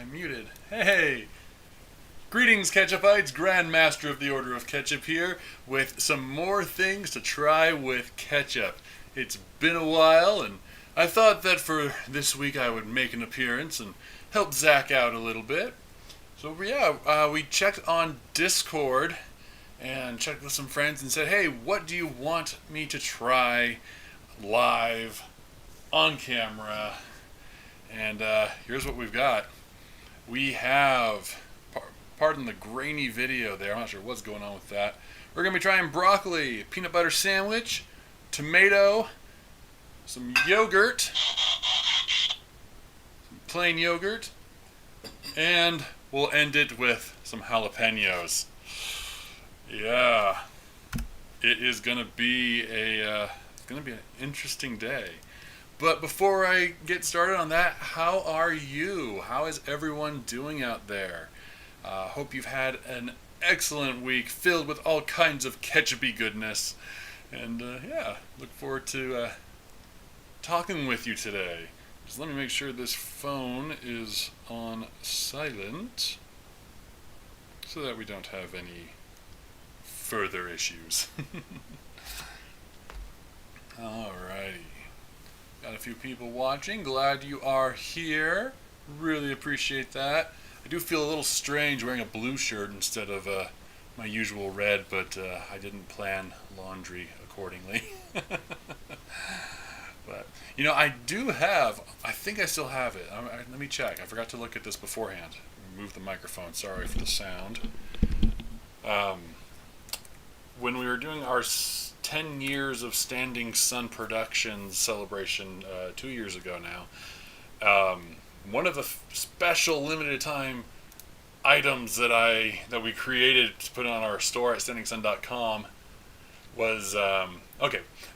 I'm muted. Hey! Greetings, Ketchupites! Grandmaster of the Order of Ketchup here with some more things to try with ketchup. It's been a while, and I thought that for this week I would make an appearance and help Zach out a little bit. So yeah, we checked on Discord and checked with some friends and said, hey, what do you want me to try live on camera? And here's what we've got. We have, pardon the grainy video there, I'm not sure what's going on with that. We're going to be trying broccoli, peanut butter sandwich, tomato, some yogurt, some plain yogurt, and we'll end it with some jalapenos. Yeah, it is going to be an interesting day. But before I get started on that, how are you? How is everyone doing out there? Hope you've had an excellent week filled with all kinds of ketchupy goodness. And yeah, look forward to talking with you today. Just let me make sure this phone is on silent so that we don't have any further issues. Alrighty. Got a few people watching. Glad you are here. Really appreciate that. I do feel a little strange wearing a blue shirt instead of my usual red, but I didn't plan laundry accordingly. But, you know, I think I still have it. Let me check. I forgot to look at this beforehand. Move the microphone. Sorry for the sound. When we were doing our 10 years of Standing Sun Productions celebration 2 years ago now, one of the special limited time items that we created to put on our store at standingsun.com was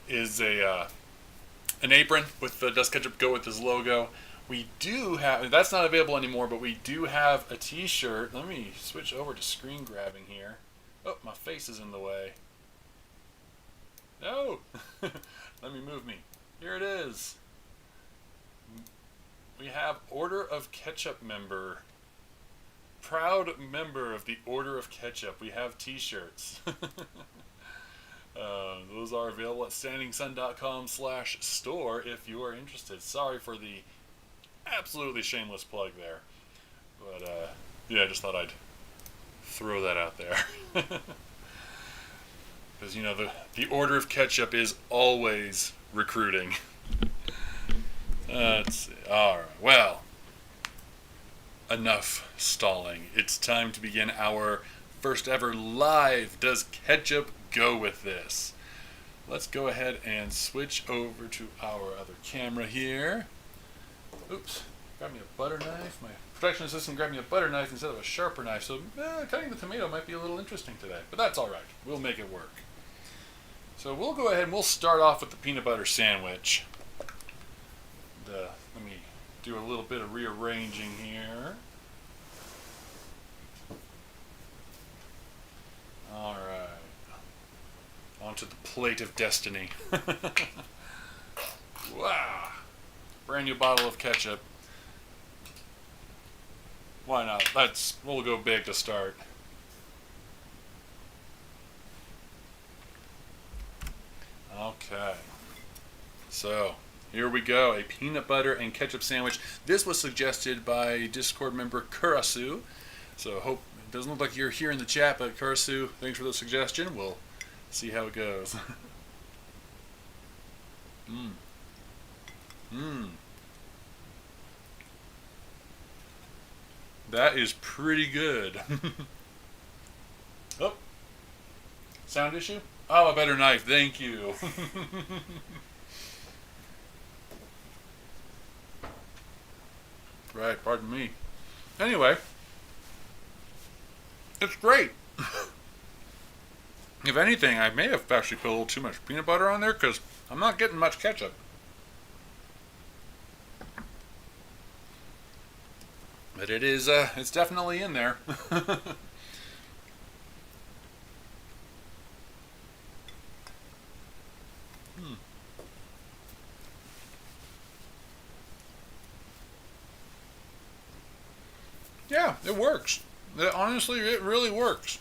is an apron with the Dust Ketchup Go with his logo. We do have, that's not available anymore, but we do have a t-shirt. Let me switch over to screen grabbing here. Oh, my face is in the way. No! Let me move me. Here it is. We have Order of Ketchup member. Proud member of the Order of Ketchup. We have t-shirts. Those are available at standingsun.com/store if you are interested. Sorry for the absolutely shameless plug there. But yeah, I just thought I'd throw that out there. Because, you know, the Order of Ketchup is always recruiting. Let's see. Alright, well, enough stalling. It's time to begin our first ever live Does Ketchup Go With This? Let's go ahead and switch over to our other camera here. Oops, grab me a butter knife. My production assistant grabbed me a butter knife instead of a sharper knife, so cutting the tomato might be a little interesting today. But that's alright. We'll make it work. So we'll go ahead and we'll start off with the peanut butter sandwich. Let me do a little bit of rearranging here. Alright. Onto the plate of destiny. Wow. Brand new bottle of ketchup. Why not? We'll go big to start. Okay. So, here we go. A peanut butter and ketchup sandwich. This was suggested by Discord member Kurasu. So, hope it doesn't look like you're here in the chat, but Kurasu, thanks for the suggestion. We'll see how it goes. That is pretty good. Oh, sound issue? Oh, a better knife, thank you. Right, pardon me. Anyway, it's great. If anything, I may have actually put a little too much peanut butter on there because I'm not getting much ketchup. But it is, it's definitely in there. Yeah, it works. Honestly, it really works.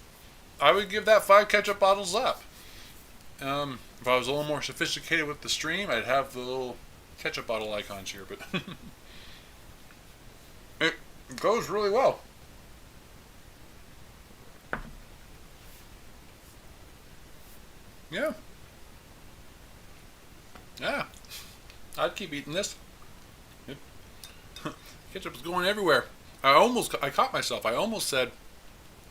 I would give that 5 ketchup bottles up. If I was a little more sophisticated with the stream, I'd have the little ketchup bottle icons here, but it goes really well. Yeah, yeah. I'd keep eating this. It, ketchup is going everywhere. I caught myself. I almost said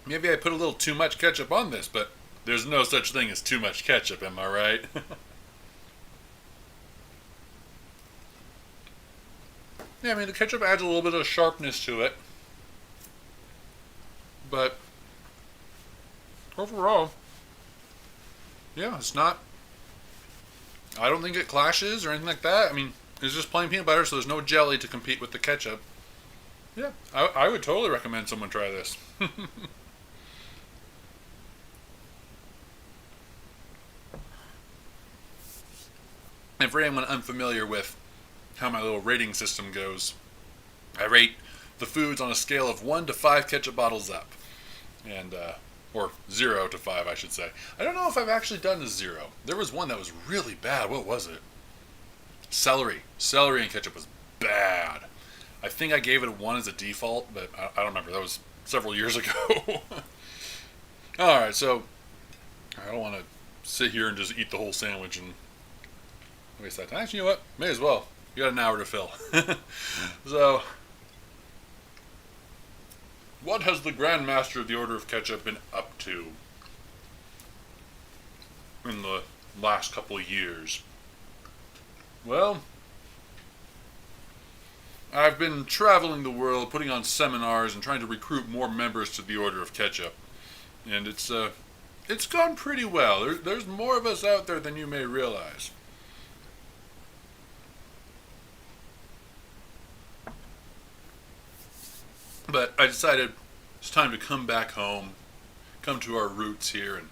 maybe I put a little too much ketchup on this, but there's no such thing as too much ketchup. Am I right? Yeah, I mean the ketchup adds a little bit of sharpness to it, but overall, yeah, it's not. I don't think it clashes or anything like that. I mean, it's just plain peanut butter, so there's no jelly to compete with the ketchup. Yeah, I would totally recommend someone try this. And for anyone unfamiliar with how my little rating system goes, I rate the foods on a scale of 1 to 5 ketchup bottles up. And, or 0 to 5, I should say. I don't know if I've actually done a 0. There was one that was really bad. What was it? Celery. Celery and ketchup was bad. I think I gave it a 1 as a default, but I don't remember. That was several years ago. Alright, so I don't want to sit here and just eat the whole sandwich and waste that time. Actually, you know what? May as well. You got an hour to fill. So, what has the Grand Master of the Order of Ketchup been up to in the last couple of years? Well, I've been traveling the world, putting on seminars, and trying to recruit more members to the Order of Ketchup. And it's gone pretty well. There's more of us out there than you may realize. But I decided it's time to come back home, come to our roots here, and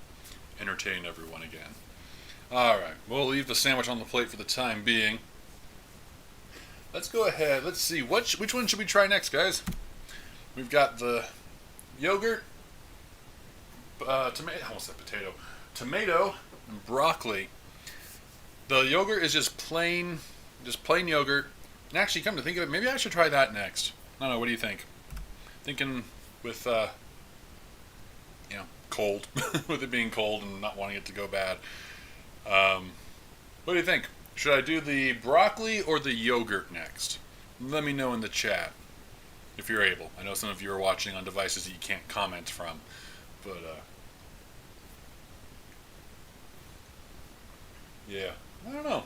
entertain everyone again. Alright, we'll leave the sandwich on the plate for the time being. Let's go ahead. Let's see. Which one should we try next, guys? We've got the yogurt, tomato, I almost said potato, tomato, and broccoli. The yogurt is just plain yogurt. And actually, come to think of it, maybe I should try that next. I don't know. What do you think? Thinking with, cold, with it being cold and not wanting it to go bad. What do you think? Should I do the broccoli or the yogurt next? Let me know in the chat if you're able. I know some of you are watching on devices that you can't comment from, but yeah, I don't know.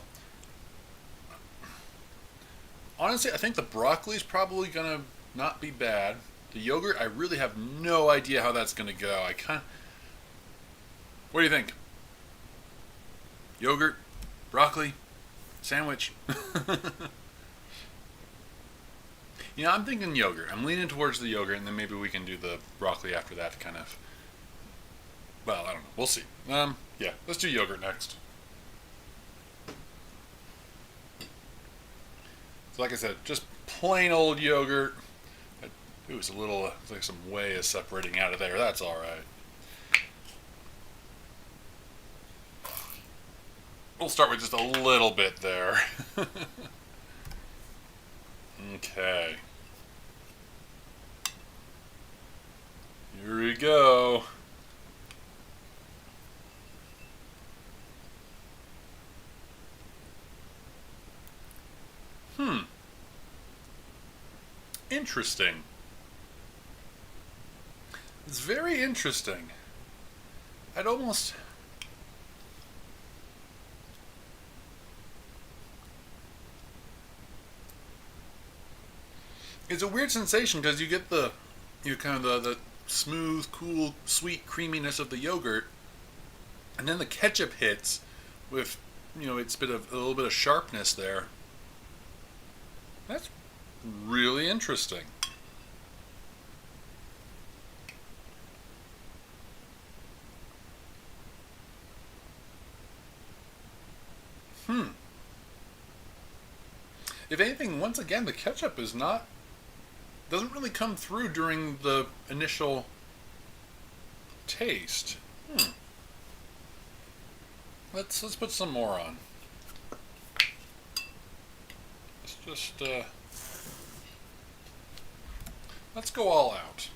Honestly, I think the broccoli's probably gonna not be bad. The yogurt, I really have no idea how that's gonna go. What do you think? Yogurt, broccoli, sandwich. I'm thinking yogurt. I'm leaning towards the yogurt, and then maybe we can do the broccoli after that to kind of. Well, I don't know. We'll see. Yeah, let's do yogurt next. So, like I said, just plain old yogurt. Ooh, it's a little, like some whey is separating out of there. That's all right. We'll start with just a little bit there. Okay. Here we go. Interesting. It's very interesting. I'd almost. It's a weird sensation because you get the smooth, cool, sweet creaminess of the yogurt, and then the ketchup hits with it's a little bit of sharpness there. That's really interesting. If anything, once again, the ketchup is not doesn't really come through during the initial taste. Let's put some more on. Let's just let's go all out.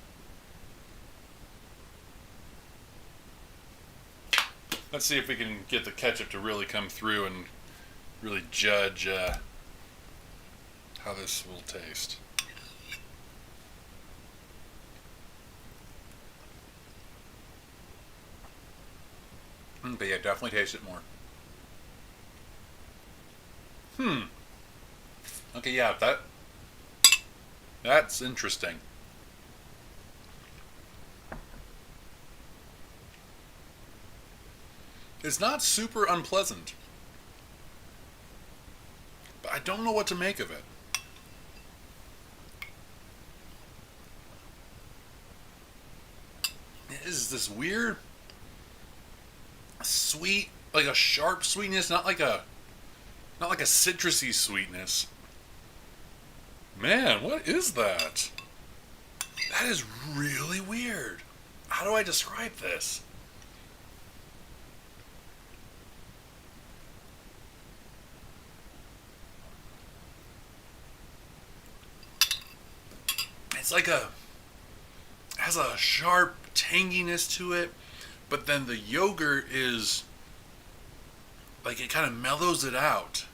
Let's see if we can get the ketchup to really come through and really judge how this will taste. But yeah, definitely taste it more. Okay, yeah, that's interesting. It's not super unpleasant, but I don't know what to make of it. It is this weird, sweet, like a sharp sweetness, not like a citrusy sweetness. Man, what is that? That is really weird. How do I describe this? It's like has a sharp tanginess to it, but then the yogurt is like it kind of mellows it out.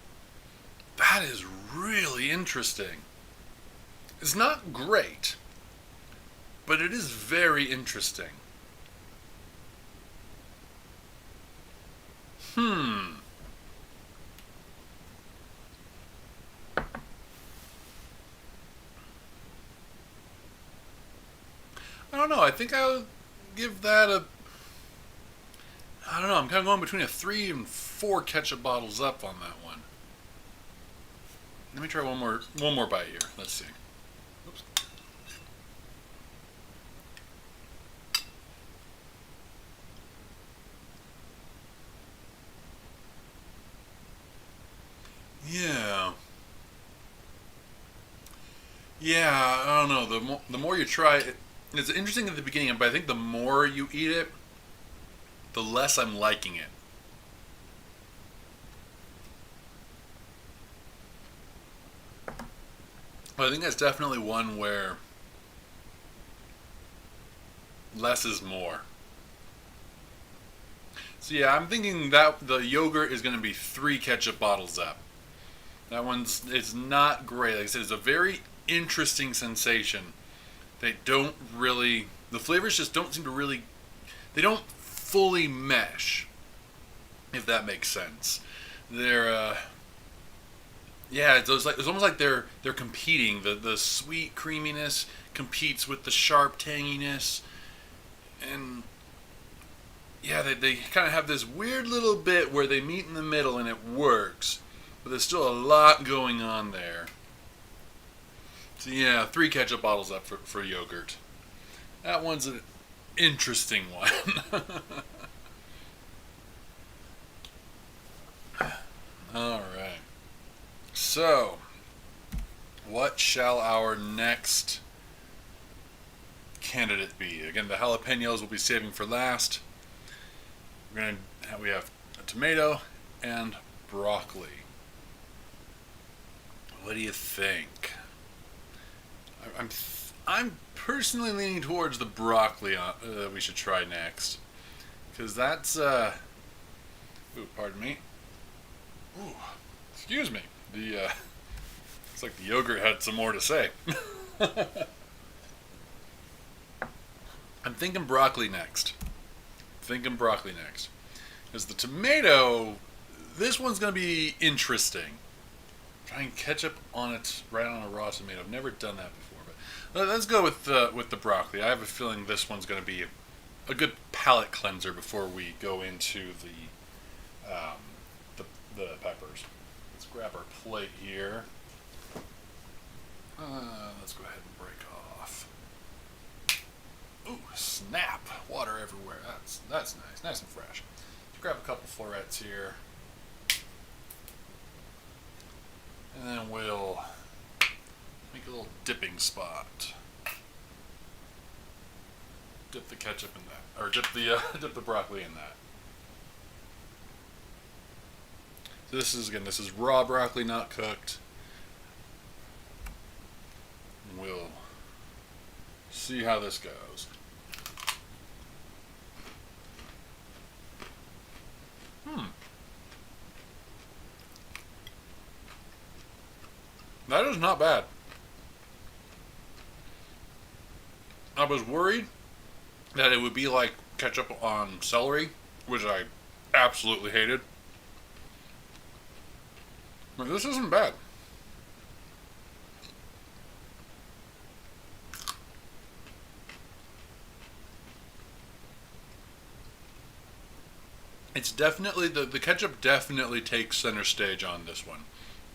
That is really interesting. It's not great, but it is very interesting. Hmm. I don't know. I think I'll give that a. I don't know. I'm kind of going between a 3 and 4 ketchup bottles up on that one. Let me try one more bite here. Let's see. Oops. Yeah. Yeah, I don't know. The more you try it, it's interesting at the beginning, but I think the more you eat it, the less I'm liking it. But I think that's definitely one where less is more. So yeah, I'm thinking that the yogurt is going to be 3 ketchup bottles up. That one's it's not great. Like I said, it's a very interesting sensation. They don't really the flavors just don't seem to really they don't fully mesh, if that makes sense. They're yeah, it's almost like they're competing. The sweet creaminess competes with the sharp tanginess, and yeah, they kind of have this weird little bit where they meet in the middle and it works, but there's still a lot going on there. So yeah, 3 ketchup bottles up for yogurt. That one's an interesting one. All right. So, what shall our next candidate be? Again, the jalapenos we'll be saving for last. We have a tomato and broccoli. What do you think? I'm personally leaning towards the broccoli that we should try next, because that's ooh, pardon me. Ooh, excuse me. It's like the yogurt had some more to say. I'm thinking broccoli next. Because the tomato, this one's going to be interesting. Trying ketchup on it, right on a raw tomato. I've never done that before, but let's go with the broccoli. I have a feeling this one's going to be a good palate cleanser before we go into the peppers. Let's grab our plate here. Let's go ahead and break off. Ooh, snap! Water everywhere. That's nice and fresh. Let's grab a couple florets here, and then we'll Make a little dipping spot. Dip the ketchup in that, or dip the broccoli in that. So this is raw broccoli, not cooked. We'll see how this goes. That is not bad. I was worried that it would be like ketchup on celery, which I absolutely hated. But this isn't bad. It's definitely, the ketchup definitely takes center stage on this one.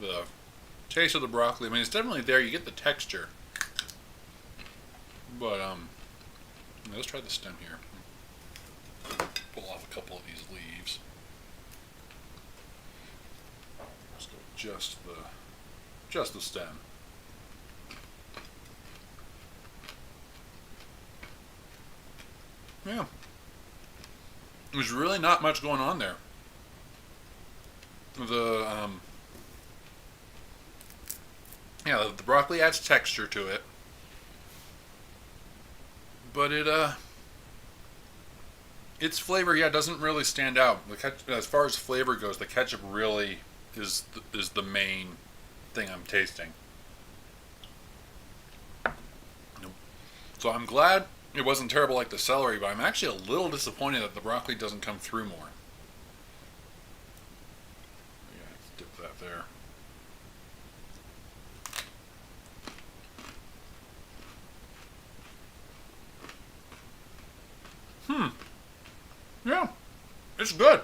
The taste of the broccoli, I mean, it's definitely there. You get the texture. But, let's try the stem here. Pull off a couple of these leaves. Let's go just the stem. Yeah. There's really not much going on there. The broccoli adds texture to it. But its flavor, doesn't really stand out. As far as flavor goes, the ketchup really is the main thing I'm tasting. So I'm glad it wasn't terrible like the celery, but I'm actually a little disappointed that the broccoli doesn't come through more. Yeah, let's dip that there. Yeah, it's good.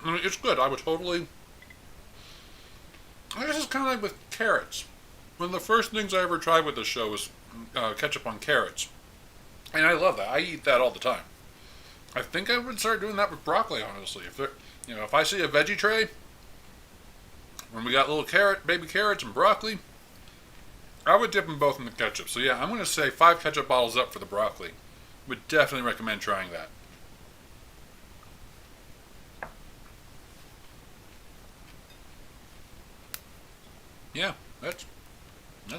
I mean, it's good. I guess it's kind of like with carrots. One of the first things I ever tried with this show was ketchup on carrots. And I love that. I eat that all the time. I think I would start doing that with broccoli, honestly. If I see a veggie tray, when we got little baby carrots and broccoli, I would dip them both in the ketchup. So yeah, I'm going to say 5 ketchup bottles up for the broccoli. Would definitely recommend trying that. Yeah, that's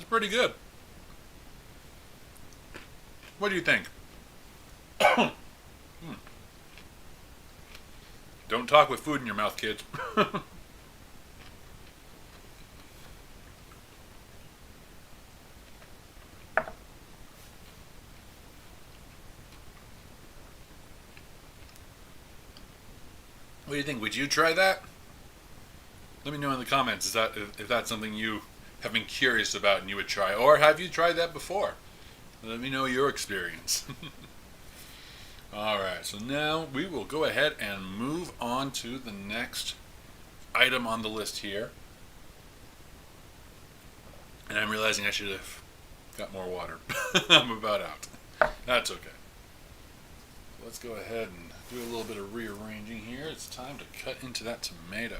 pretty good. What do you think? Don't talk with food in your mouth, kids. What do you think? Would you try that? Let me know in the comments if that's something you have been curious about and you would try, or have you tried that before? Let me know your experience. Alright, so now we will go ahead and move on to the next item on the list here. And I'm realizing I should have got more water. I'm about out. That's okay. Let's go ahead and do a little bit of rearranging here. It's time to cut into that tomato.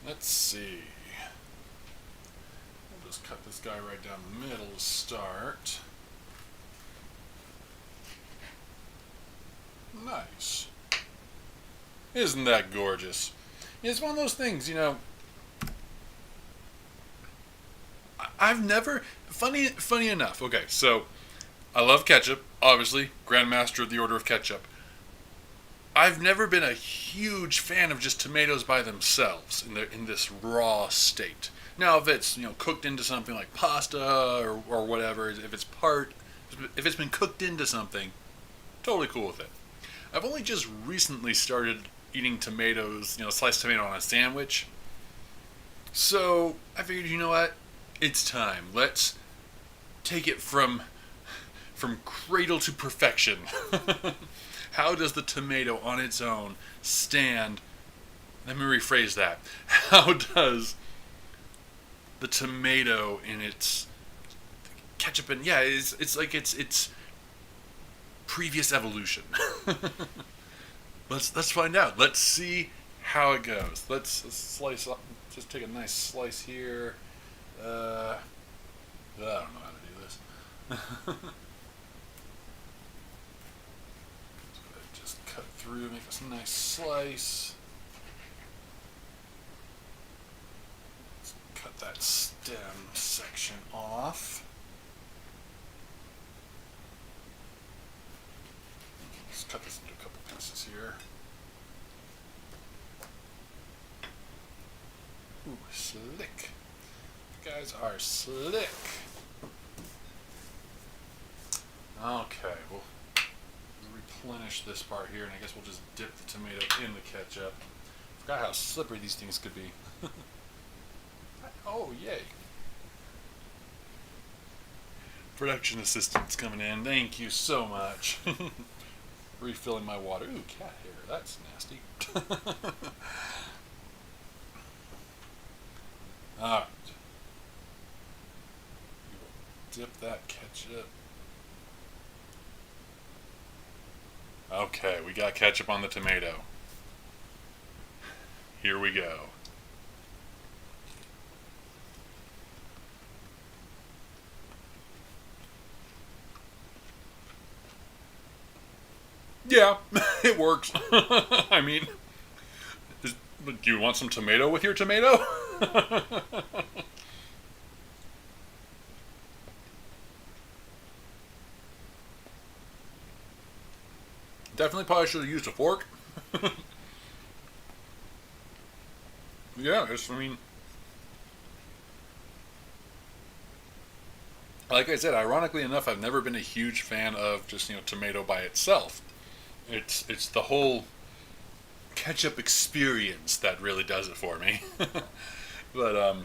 Let's see. We'll just cut this guy right down the middle to start. Nice. Isn't that gorgeous? It's one of those things, I've never, funny enough, okay, so I love ketchup, obviously, Grandmaster of the Order of Ketchup. I've never been a huge fan of just tomatoes by themselves in this raw state. Now, if it's cooked into something like pasta or whatever, if it's been cooked into something, totally cool with it. I've only just recently started eating tomatoes, sliced tomato on a sandwich. So I figured, you know what? It's time. Let's take it from cradle to perfection. How does the tomato on its own stand? Let me rephrase that. How does the tomato in its ketchup and it's like its previous evolution. Let's find out. Let's see how it goes. Let's slice up. Just take a nice slice here. I don't know how to do this. Just cut through, make us a nice slice. Let's cut that stem section off. Let's cut this into a couple pieces here. Ooh, slick. You guys are slick. Okay, we'll replenish this part here, and I guess we'll just dip the tomato in the ketchup. Forgot how slippery these things could be. Oh, yay. Production assistant's coming in. Thank you so much. Refilling my water. Ooh, cat hair. That's nasty. Alright. Dip that ketchup. Okay, we got ketchup on the tomato. Here we go. Yeah, it works. I mean, do you want some tomato with your tomato? Definitely probably should have used a fork. Yeah, I mean, like I said, ironically enough, I've never been a huge fan of just, tomato by itself. It's the whole ketchup experience that really does it for me. But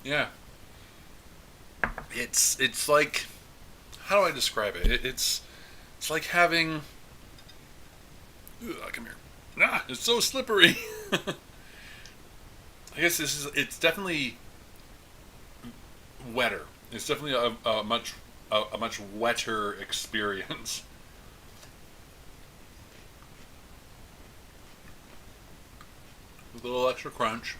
yeah, it's like, how do I describe it? It's like having. Ooh, come here. Nah, it's so slippery. I guess it's definitely wetter. It's definitely a much wetter experience. With a little extra crunch.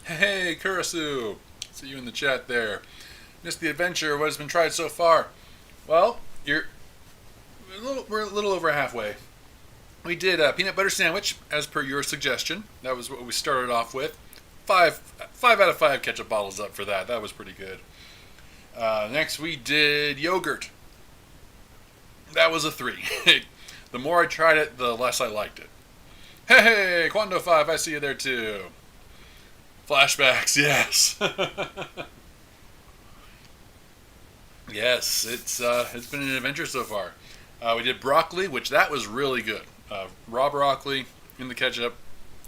Hey, Kurisu! See you in the chat there. Missed the adventure. What has been tried so far? Well, we're a little over halfway. We did a peanut butter sandwich, as per your suggestion. That was what we started off with. Five out of 5 ketchup bottles up for that. That was pretty good. Next, we did yogurt. That was a 3. The more I tried it, the less I liked it. Hey, Quando5, I see you there too. Flashbacks, yes. Yes, it's been an adventure so far. We did broccoli, which that was really good. Raw broccoli in the ketchup.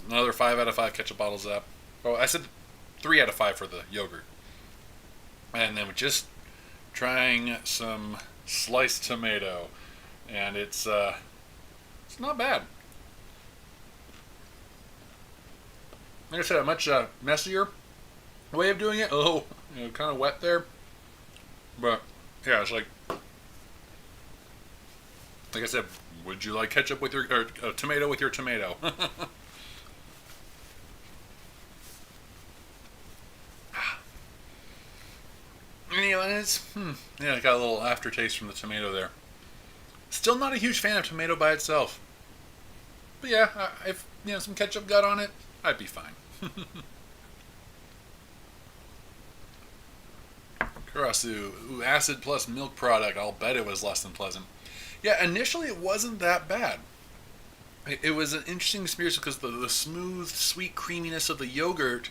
Another 5 out of 5 ketchup bottles up. Oh, I said 3 out of 5 for the yogurt. And then we're just trying some sliced tomato, and it's not bad. Like I said, a much messier way of doing it. A little, kind of wet there. But yeah, it's like I said, would you like ketchup with your or tomato with your tomato? It's yeah, I got a little aftertaste from the tomato there. Still not a huge fan of tomato by itself. But yeah, if some ketchup got on it, I'd be fine. Karasu, ooh, acid plus milk product. I'll bet it was less than pleasant. Yeah, initially it wasn't that bad. It was an interesting experience because the smooth, sweet creaminess of the yogurt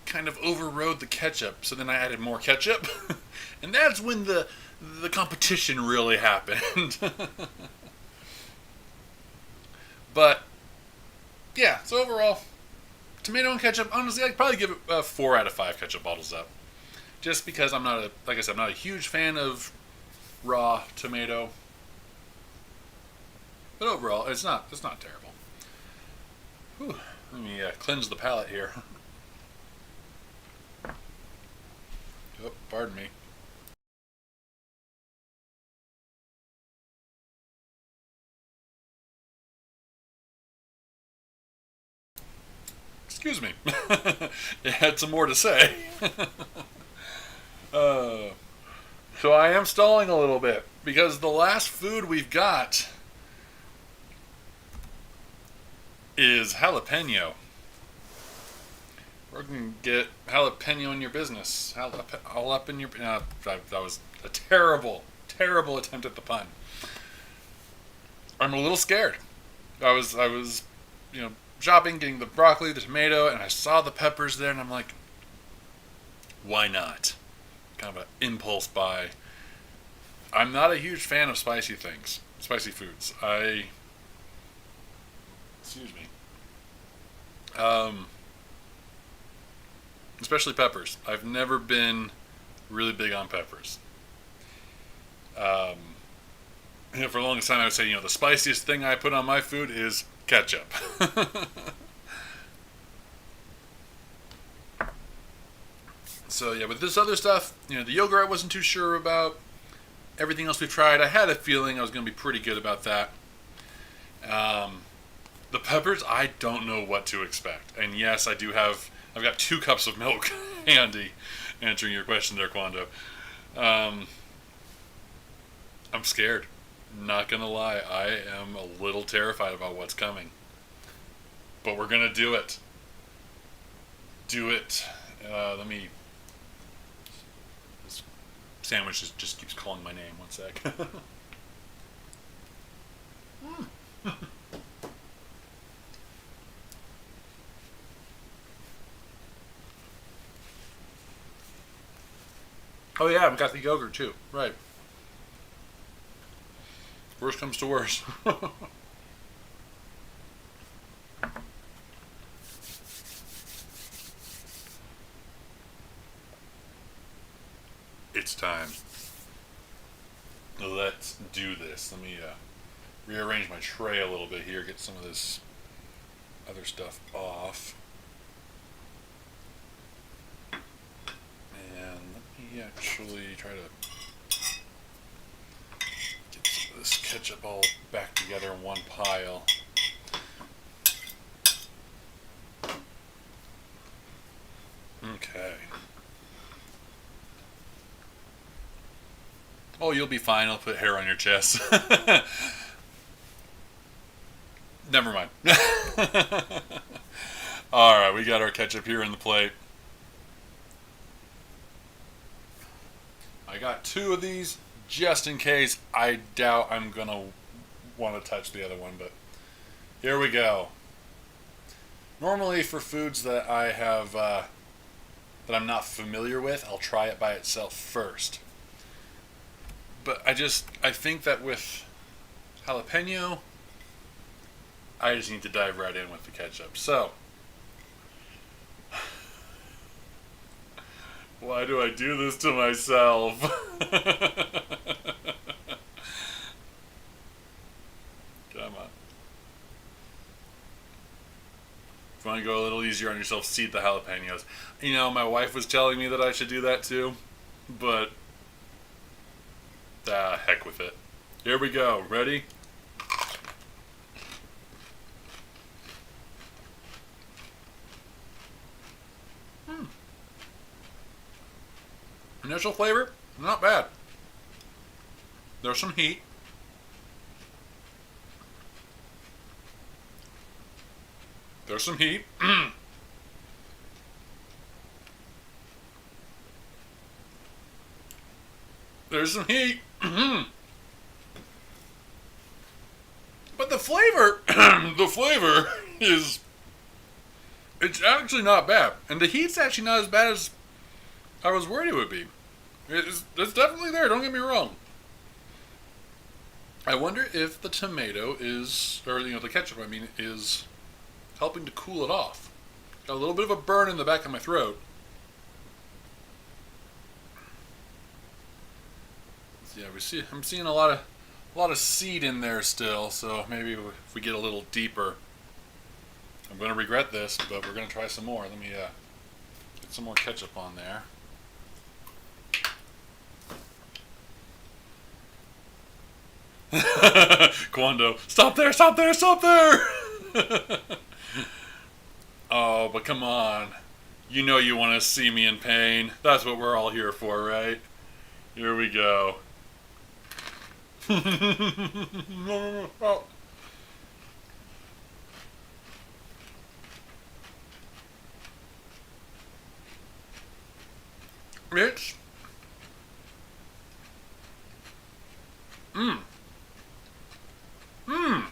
kind of overrode the ketchup. So then I added more ketchup, and that's when the competition really happened. But yeah, so overall, tomato and ketchup. Honestly, I'd probably give it 4 out of 5 ketchup bottles up. Just because I'm not I'm not a huge fan of raw tomato. But overall, it's not terrible. Whew. Let me cleanse the palate here. Oh, pardon me. Excuse me. It had some more to say. uh, so I am stalling a little bit because the last food we've got is jalapeno. We're going to get jalapeno in your business. All up in your... that was a terrible, terrible attempt at the pun. I'm a little scared. I was, shopping, getting the broccoli, the tomato, and I saw the peppers there, and I'm like, why not? Kind of an impulse buy. I'm not a huge fan of spicy things, spicy foods. Excuse me. Especially peppers. I've never been really big on peppers. For the longest time I would say, the spiciest thing I put on my food is ketchup. So yeah, with this other stuff, the yogurt I wasn't too sure about. Everything else we've tried, I had a feeling I was going to be pretty good about that. The peppers, I don't know what to expect. And yes, I've got 2 cups of milk handy, answering your question there, Quando. I'm scared. Not gonna lie, I am a little terrified about what's coming. But we're gonna do it. Do it. This sandwich just keeps calling my name. One sec. Oh yeah, I've got the yogurt too. Right. Worst comes to worst. It's time. Let's do this. Let me rearrange my tray a little bit here, get some of this other stuff off. And let me actually try to get some of this ketchup all back together in one pile. Okay. Oh, you'll be fine. I'll put hair on your chest. Never mind. Alright, we got our ketchup here in the plate. I got 2 of these just in case. I doubt I'm going to want to touch the other one, but here we go. Normally for foods that I have, that I'm not familiar with, I'll try it by itself first. But I think that with jalapeno, I just need to dive right in with the ketchup. So, why do I do this to myself? Come on. If you want to go a little easier on yourself, seed the jalapenos. My wife was telling me that I should do that too, but heck with it. Here we go. Ready? Initial flavor, not bad. There's some heat. There's some heat. There's some heat. But the flavor, it's actually not bad. And the heat's actually not as bad as I was worried it would be. It's definitely there, don't get me wrong. I wonder if the tomato the ketchup, is helping to cool it off. Got a little bit of a burn in the back of my throat. Yeah, I'm seeing a lot of seed in there still, so maybe if we get a little deeper. I'm going to regret this, but we're going to try some more. Let me get some more ketchup on there. Quando, stop there! Oh, Oh, but come on. You know you want to see me in pain. That's what we're all here for, right? Here we go. Oh. It's mmm. Mmm.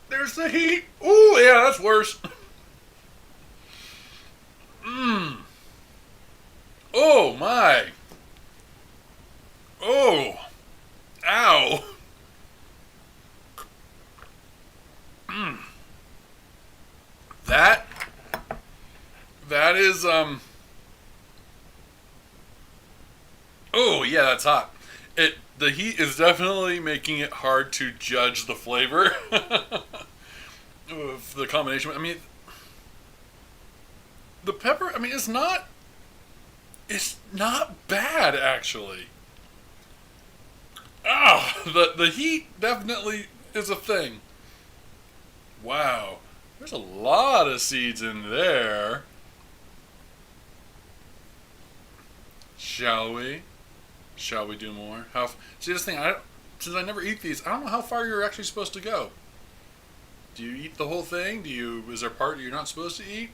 There's the heat. Ooh, yeah, that's worse. Mmm. Oh my. Oh. Ow. Mmm. That that is oh yeah, that's hot. The heat is definitely making it hard to judge the flavor of the combination. I mean, the pepper. I mean, it's not bad actually. Ah, the heat definitely is a thing. Wow, there's a lot of seeds in there. Shall we? Shall we do more? See this thing? Since I never eat these, I don't know how far you're actually supposed to go. Do you eat the whole thing? Is there part you're not supposed to eat?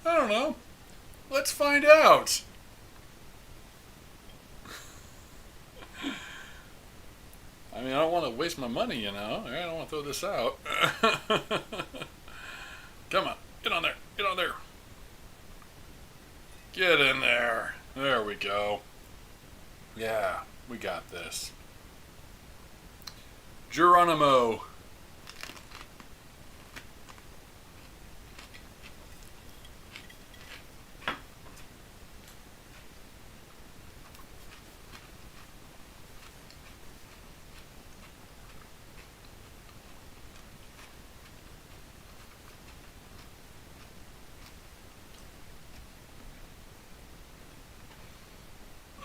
I don't know. Let's find out. I mean, I don't want to waste my money, you know. I don't want to throw this out. Come on, get on there. Get on there. Get in there. There we go. Yeah, we got this. Geronimo.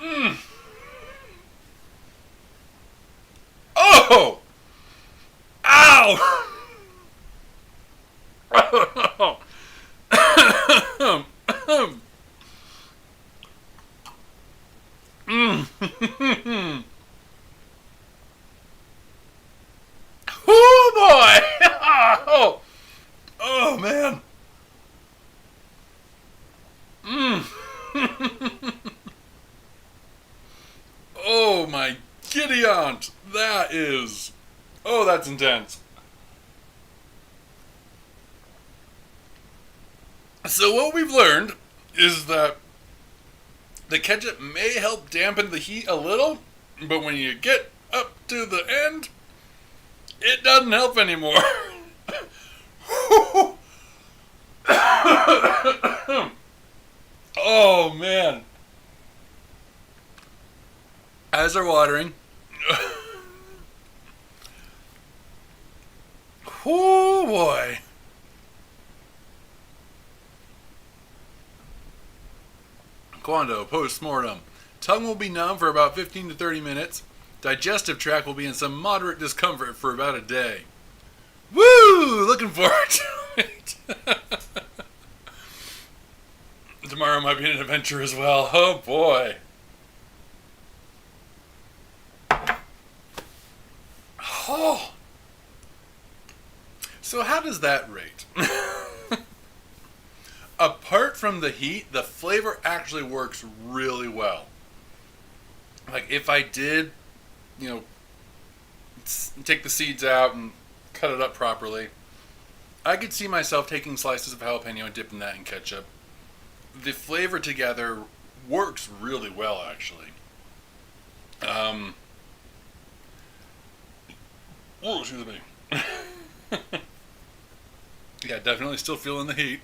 Mmm. Oh! Ow! Mm. Oh boy! Oh, oh man! Mm. Oh my giddy aunt! That is. Oh, that's intense. So what we've learned is that the ketchup may help dampen the heat a little, but when you get up to the end, it doesn't help anymore. Oh man. Eyes are watering. Oh boy. Quando, post-mortem. Tongue will be numb for about 15 to 30 minutes. Digestive tract will be in some moderate discomfort for about a day. Woo! Looking forward to it. Tomorrow might be an adventure as well. Oh boy. Oh. So how does that rate? Apart from the heat, the flavor actually works really well. Like if I did, you know, take the seeds out and cut it up properly, I could see myself taking slices of jalapeno and dipping that in ketchup. The flavor together works really well, actually. Oh, excuse me. Yeah, definitely still feeling the heat.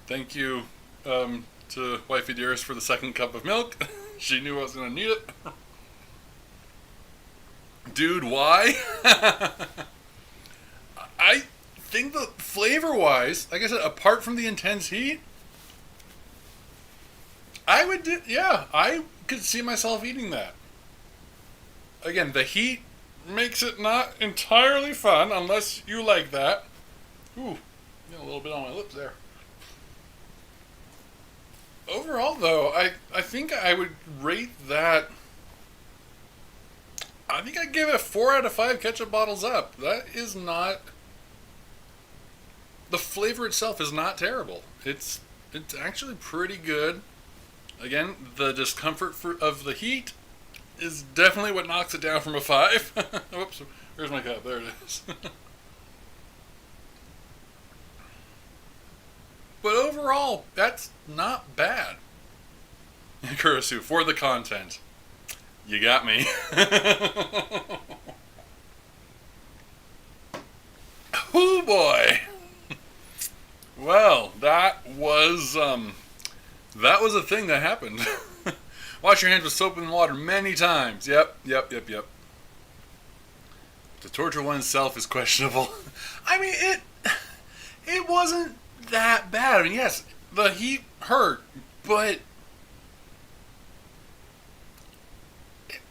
Thank you to Wifey Dearest for the second cup of milk. She knew I was going to need it. Dude, why? I think the flavor-wise, like I said, apart from the intense heat, I could see myself eating that. Again, the heat makes it not entirely fun unless you like that. Ooh, got a little bit on my lips there. Overall, though, I think I would rate that. I think I'd give it 4 out of 5 ketchup bottles up. That is not. The flavor itself is not terrible. It's actually pretty good. Again, the discomfort of the heat is definitely what knocks it down from a 5. Whoops, where's my cup? There it is. But overall, that's not bad. Kurisu, for the content. You got me. Oh boy. Well, that was a thing that happened. Wash your hands with soap and water many times. Yep. To torture oneself is questionable. I mean, it wasn't that bad. I mean, yes, the heat hurt, but it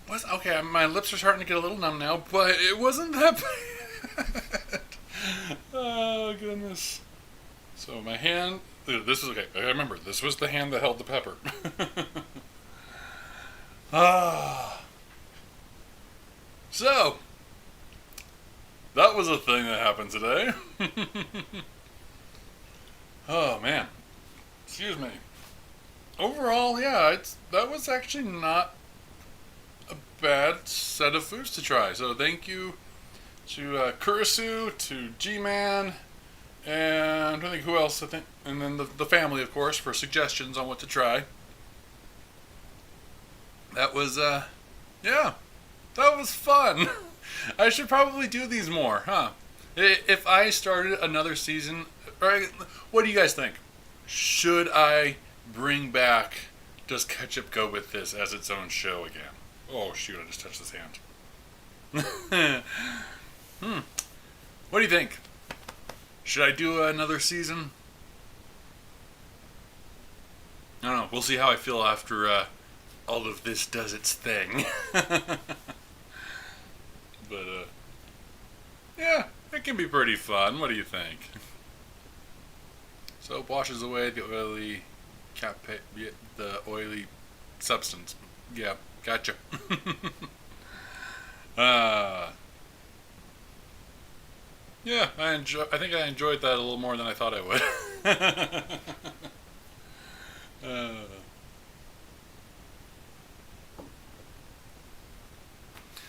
was okay. My lips are starting to get a little numb now, but it wasn't that bad. Oh goodness. So my hand. This is okay. I remember this was the hand that held the pepper. So that was a thing that happened today. Oh man, excuse me. Overall, yeah, that was actually not a bad set of foods to try. So thank you to Kurisu, to G-Man, and I think who else, I think, and then the family, of course, for suggestions on what to try. That was, yeah, that was fun. I should probably do these more, huh? If I started another season, what do you guys think? Should I bring back Does Ketchup Go With This as its own show again? Oh shoot, I just touched this hand. What do you think? Should I do another season? I don't know. We'll see how I feel after all of this does its thing. But, yeah, it can be pretty fun. What do you think? Soap washes away the oily substance. Yeah, gotcha. Yeah, I think I enjoyed that a little more than I thought I would.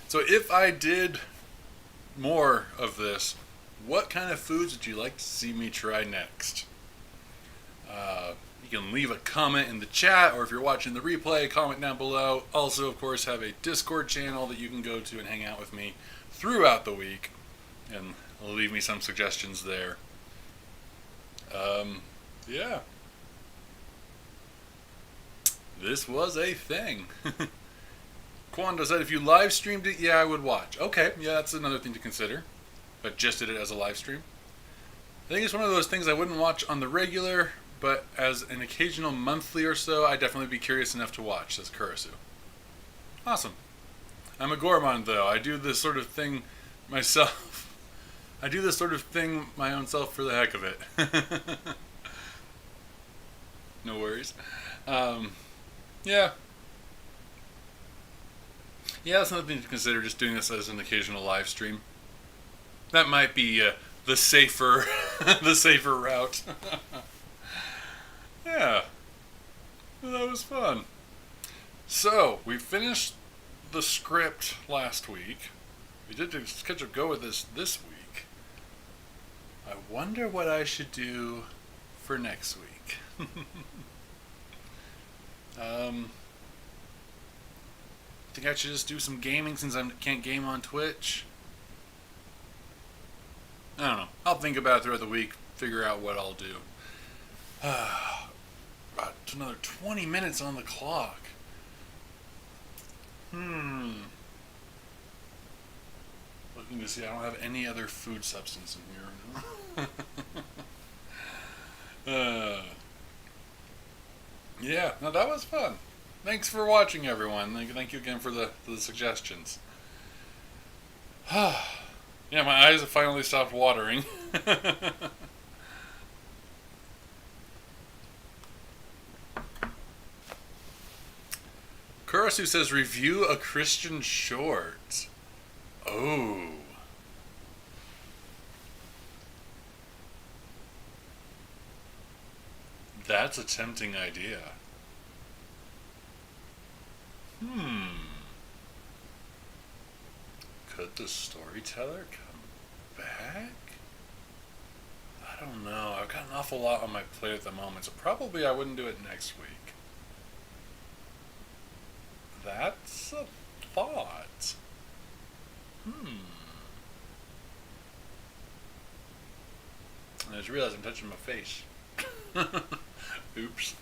So if I did more of this, what kind of foods would you like to see me try next? You can leave a comment in the chat, or if you're watching the replay, comment down below. Also, of course, have a Discord channel that you can go to and hang out with me throughout the week, and leave me some suggestions there. Yeah. This was a thing. Quando said if you live streamed it, yeah, I would watch. Okay, yeah, that's another thing to consider. But just did it as a live stream. I think it's one of those things I wouldn't watch on the regular, but as an occasional monthly or so, I'd definitely be curious enough to watch, says Kurisu. Awesome. I'm a gourmand, though. I do this sort of thing myself. I do this sort of thing my own self for the heck of it. No worries. Yeah. Yeah, that's another thing to consider, just doing this as an occasional live stream. That might be the safer the safer route. Yeah. That was fun. So, we finished the script last week. We did Does Ketchup Go With this week. I wonder what I should do for next week. I think I should just do some gaming since I can't game on Twitch. I don't know. I'll think about it throughout the week, figure out what I'll do. About another 20 minutes on the clock. Looking to see, I don't have any other food substance in here. Yeah, no, that was fun. Thanks for watching, everyone. Thank you again for the suggestions. Yeah, my eyes have finally stopped watering. Kurasu says, review a Christian short. Oh. That's a tempting idea. Could the storyteller come back? I don't know. I've got an awful lot on my plate at the moment, so probably I wouldn't do it next week. That's a thought. I just realized I'm touching my face. Oops.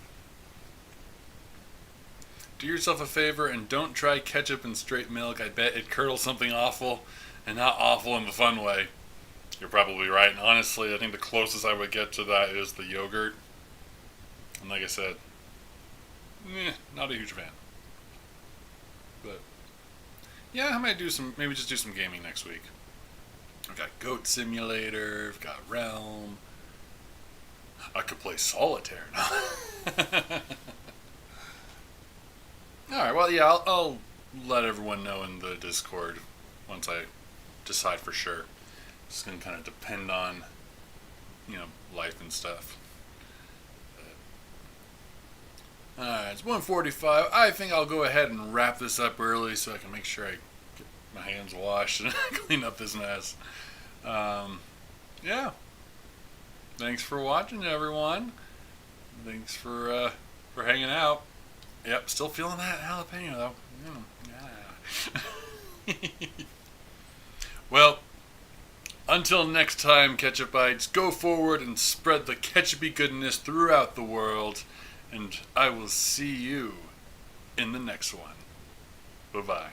Do yourself a favor and don't try ketchup and straight milk. I bet it curdles something awful, and not awful in the fun way. You're probably right, and honestly, I think the closest I would get to that is the yogurt. And like I said, not a huge fan. But yeah, I might maybe just do some gaming next week. I've got Goat Simulator, I've got Realm. I could play Solitaire now. Alright, well, yeah, I'll let everyone know in the Discord once I decide for sure. It's going to kind of depend on, life and stuff. Alright, it's 1:45. I think I'll go ahead and wrap this up early so I can make sure I get my hands washed and clean up this mess. Yeah. Thanks for watching, everyone. Thanks for hanging out. Yep, still feeling that jalapeno, though. Yeah. Well, until next time, Ketchup Bites, go forward and spread the ketchupy goodness throughout the world, and I will see you in the next one. Bye-bye.